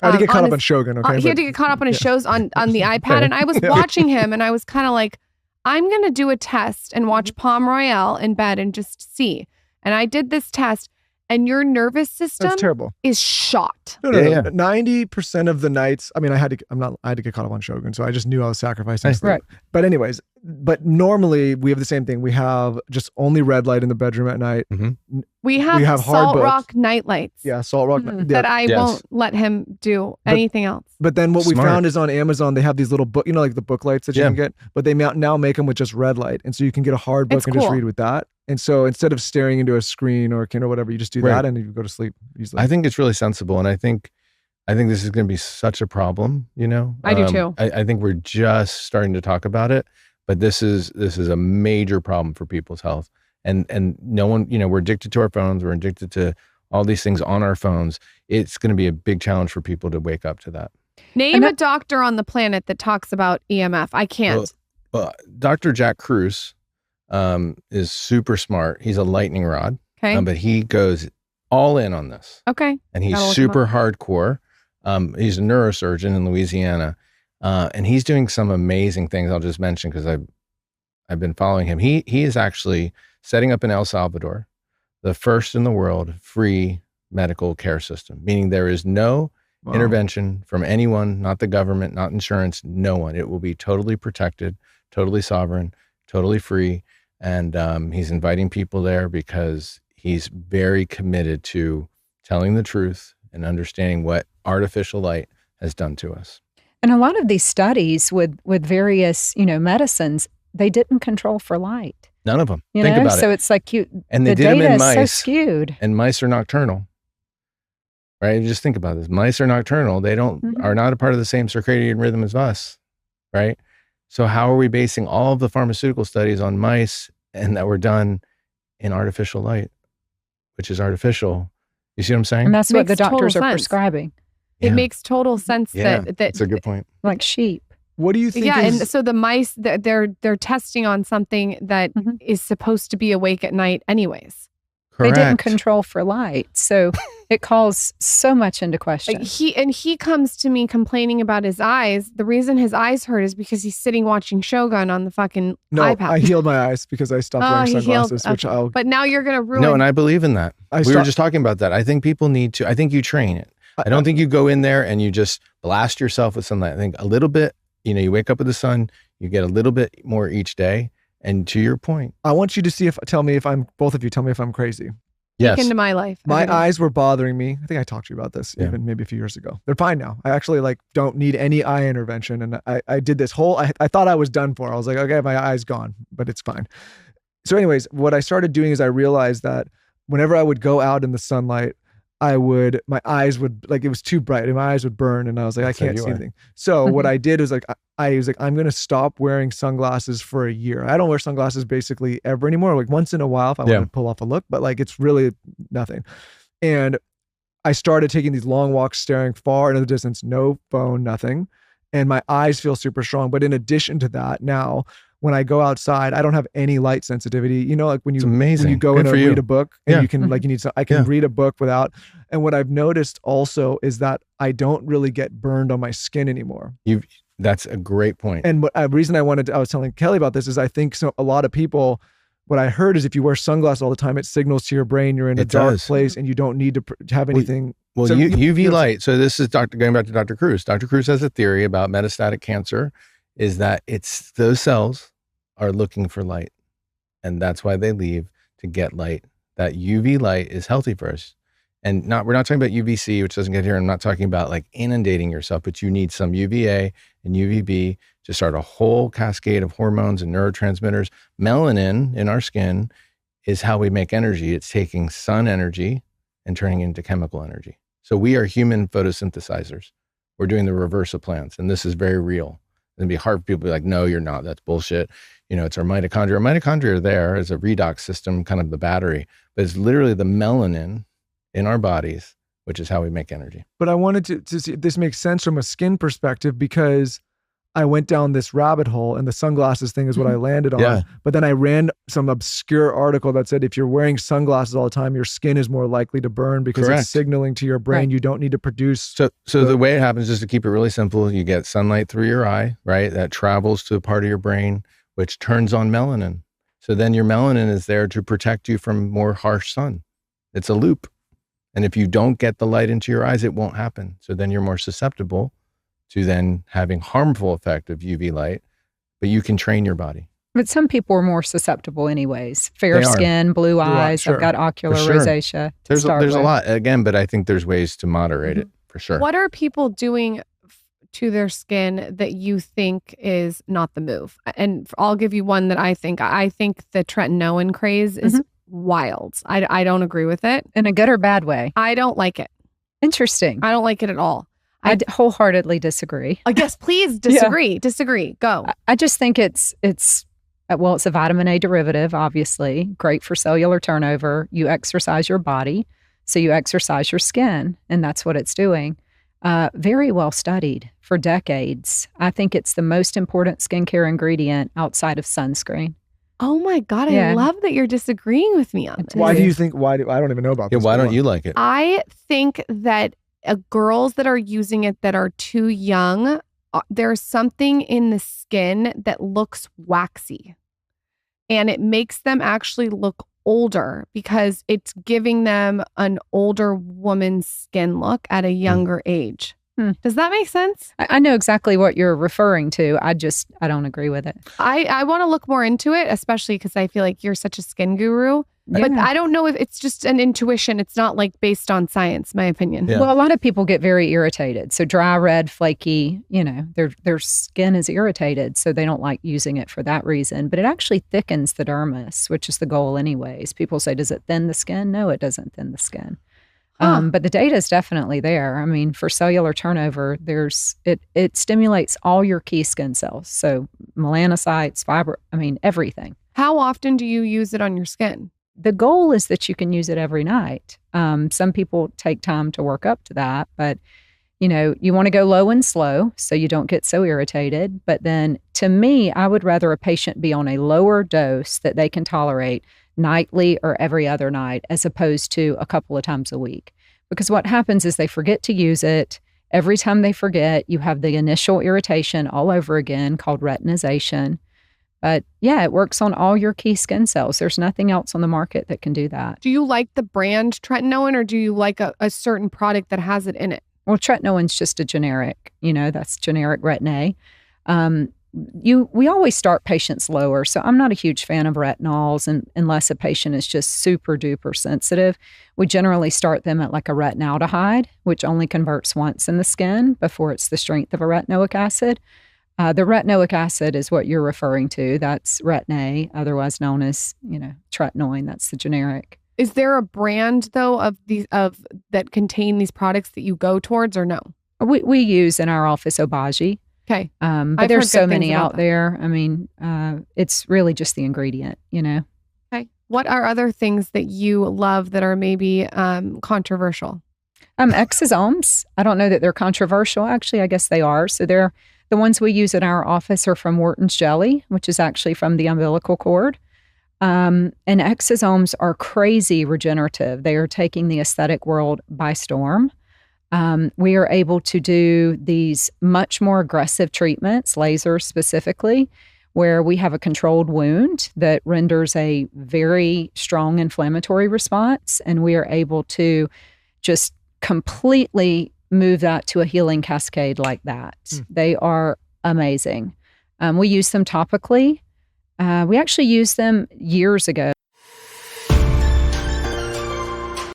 I had to get caught up on Shogun, okay? He had to get caught up on his shows on the iPad. And I was watching him and I was kind of like, I'm going to do a test and watch Palm Royale in bed and just see. And I did this test. And your nervous system is shot. No. 90% of the nights, I mean, I had to get caught up on Shogun, so I just knew I was sacrificing sleep. Right. But anyways, normally we have the same thing. We have just only red light in the bedroom at night. Mm-hmm. We have Salt Rock night lights. Yeah, Salt Rock. That I won't let him do anything else. But then what we found is on Amazon, they have these little book, like the book lights that you can get, but they now make them with just red light. And so you can get a hard book just read with that. And so instead of staring into a screen or a Kindle or whatever, you just do that and you go to sleep easily. I think it's really sensible. And I think this is going to be such a problem, I do too. I think we're just starting to talk about it, but this is a major problem for people's health. And no one, we're addicted to our phones. We're addicted to all these things on our phones. It's going to be a big challenge for people to wake up to that. Name a doctor on the planet that talks about EMF. I can't. Well, Dr. Jack Kruse is super smart. He's a lightning rod. Okay. But he goes all in on this. Okay. And he's super hardcore. He's a neurosurgeon in Louisiana. And he's doing some amazing things. I'll just mention because I've been following him. He is actually setting up in El Salvador the first in the world free medical care system, meaning there is no intervention from anyone, not the government, not insurance, no one. It will be totally protected, totally sovereign, totally free. And he's inviting people there because he's very committed to telling the truth and understanding what artificial light has done to us. And a lot of these studies with various, medicines, they didn't control for light. None of them. Think about it. So it's like and they the did them data in is mice, so skewed. And mice are nocturnal. Right? Just think about this. Mice are nocturnal. They are not a part of the same circadian rhythm as us. Right? So how are we basing all of the pharmaceutical studies on mice and that were done in artificial light, which is artificial? You see what I'm saying? And that's what the doctors are prescribing. It makes total sense that that's a good point. Like sheep. What do you think? Yeah, and so the mice, they're testing on something that is supposed to be awake at night anyways. Correct. They didn't control for light, so it calls so much into question. He comes to me complaining about his eyes. The reason his eyes hurt is because he's sitting watching Shogun on the fucking iPad. I healed my eyes because I stopped wearing sunglasses, which I'll. But now you're gonna ruin. No, and I believe in that. We were just talking about that. I think people need to. I think you train it. I don't think you go in there and you just blast yourself with sunlight. I think a little bit. You wake up with the sun. You get a little bit more each day. And to your point, I want you to tell me if I'm crazy. Yes. Into my life. My eyes were bothering me. I think I talked to you about this even maybe a few years ago. They're fine now. I actually don't need any eye intervention. And I did this whole, I thought I was done for. I was like, okay, my eye's gone, but it's fine. So anyways, what I started doing is I realized that whenever I would go out in the sunlight, my eyes would, it was too bright and my eyes would burn. And I was like, I can't see anything. So what I did is I was like, I'm going to stop wearing sunglasses for a year. I don't wear sunglasses basically ever anymore. Like once in a while if I want to pull off a look, but it's really nothing. And I started taking these long walks, staring far into the distance, no phone, nothing. And my eyes feel super strong. But in addition to that, now when I go outside, I don't have any light sensitivity. When you go in and read a book and you can I can read a book without. And what I've noticed also is that I don't really get burned on my skin anymore. That's a great point. And the reason I was telling Kelly about this is I think a lot of people, what I heard is if you wear sunglasses all the time, it signals to your brain you're in a dark place and you don't need to have anything. Well, UV light. So this is going back to Dr. Kruse. Dr. Kruse has a theory about metastatic cancer is that it's those cells are looking for light. And that's why they leave to get light. That UV light is healthy for us. And we're not talking about UVC, which doesn't get here. I'm not talking about inundating yourself, but you need some UVA and UVB to start a whole cascade of hormones and neurotransmitters. Melanin in our skin is how we make energy. It's taking sun energy and turning it into chemical energy. So we are human photosynthesizers. We're doing the reverse of plants. And this is very real. It'd be hard for people to be like, no, you're not. That's bullshit. It's our mitochondria. Our mitochondria are there as a redox system, kind of the battery, but it's literally the melanin in our bodies, which is how we make energy. But I wanted to see if this makes sense from a skin perspective because I went down this rabbit hole, and the sunglasses thing is what I landed on. Yeah. But then I ran some obscure article that said if you're wearing sunglasses all the time, your skin is more likely to burn because Correct. it's signaling to your brain Right. you don't need to produce. So the way it happens, just to keep it really simple, you get sunlight through your eye, right? That travels to a part of your brain, which turns on melanin. So then your melanin is there to protect you from more harsh sun. It's a loop. And if you don't get the light into your eyes, it won't happen. So then you're more susceptible to then having harmful effect of UV light, but you can train your body. But some people are more susceptible anyways. Fair They are. skin, blue eyes. sure. I've got ocular For sure. rosacea. There's a lot, again, but I think there's ways to moderate it for sure. What are people doing to their skin that you think is not the move? And I'll give you one that I think the tretinoin craze is wild. I don't agree with it. In a good or bad way? I don't like it. Interesting. I don't like it at all. I wholeheartedly disagree. I guess please disagree. Disagree. Go. I just think it's a vitamin A derivative, obviously, great for cellular turnover. You exercise your body, so you exercise your skin, and that's what it's doing. Very well studied for decades. I think it's the most important skincare ingredient outside of sunscreen. Oh my God. Yeah. I love that you're disagreeing with me on this. Why do you think, I don't even know about Yeah, this. why Hold don't on. you like it? I think that girls that are using it that are too young, there's something in the skin that looks waxy. And it makes them actually look older because it's giving them an older woman's skin look at a younger age. Does that make sense? I know exactly what you're referring to. I don't agree with it. I want to look more into it, especially because I feel like you're such a skin guru. But Yeah. I don't know if it's just an intuition. It's not like based on science, my opinion. Yeah. Well, a lot of people get very irritated. So dry, red, flaky, their skin is irritated. So they don't like using it for that reason. But it actually thickens the dermis, which is the goal anyways. People say, does it thin the skin? No, it doesn't thin the skin. But the data is definitely there. I mean, for cellular turnover, it stimulates all your key skin cells. So melanocytes, everything. How often do you use it on your skin? The goal is that you can use it every night. Some people take time to work up to that, but you want to go low and slow so you don't get so irritated. But then to me, I would rather a patient be on a lower dose that they can tolerate nightly or every other night as opposed to a couple of times a week. Because what happens is they forget to use it. Every time they forget, you have the initial irritation all over again called retinization. But yeah, it works on all your key skin cells. There's nothing else on the market that can do that. Do you like the brand tretinoin or do you like a certain product that has it in it? Well, tretinoin's just a generic, that's generic Retin A. We always start patients lower. So I'm not a huge fan of retinols unless a patient is just super duper sensitive. We generally start them at like a retinaldehyde, which only converts once in the skin before it's the strength of a retinoic acid. The retinoic acid is what you're referring to. That's Retin A, otherwise known as, tretinoin. That's the generic. Is there a brand though of that contain these products that you go towards or no? We use in our office Obagi. Okay. But I've there's heard so good many things about out that. there. I mean, it's really just the ingredient, Okay. What are other things that you love that are maybe controversial? Exosomes. I don't know that they're controversial. Actually, I guess they are. So they're the ones we use in our office are from Wharton's jelly, which is actually from the umbilical cord. And exosomes are crazy regenerative. They are taking the aesthetic world by storm. We are able to do these much more aggressive treatments, lasers specifically, where we have a controlled wound that renders a very strong inflammatory response. And we are able to just completely move that to a healing cascade like that. They are amazing. We use them topically. We actually used them years ago